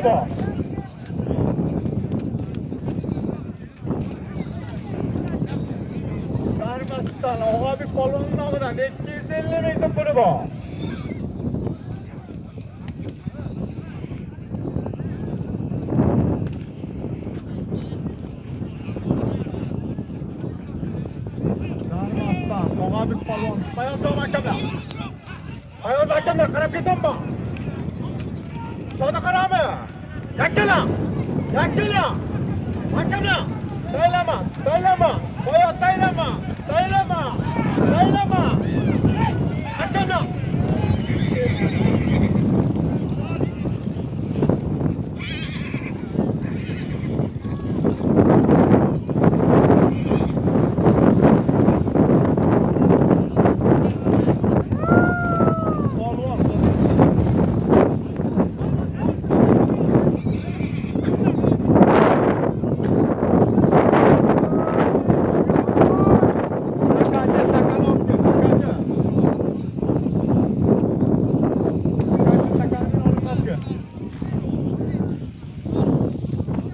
bor. Sarmasdan Og'abek polvonning nomidan 250 ming so'm puli bor. Sarmasdan Og'abek polvon. Bayozov akamlar. Bayozov akamlar qarab ketingmi? Sodiq qarami? Yakkalar. Yakkalar. Akamlar. Taylama, taylama. Boya taylama. Taylama. Taylama. Akamlar.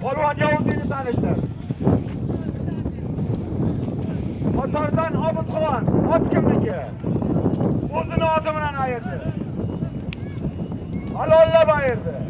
Polvon Yovuzlikni tanishdir. Motordan Obidxon, ot kimniki? O'zini oti bilan ayirdi. Halollab ayirdi.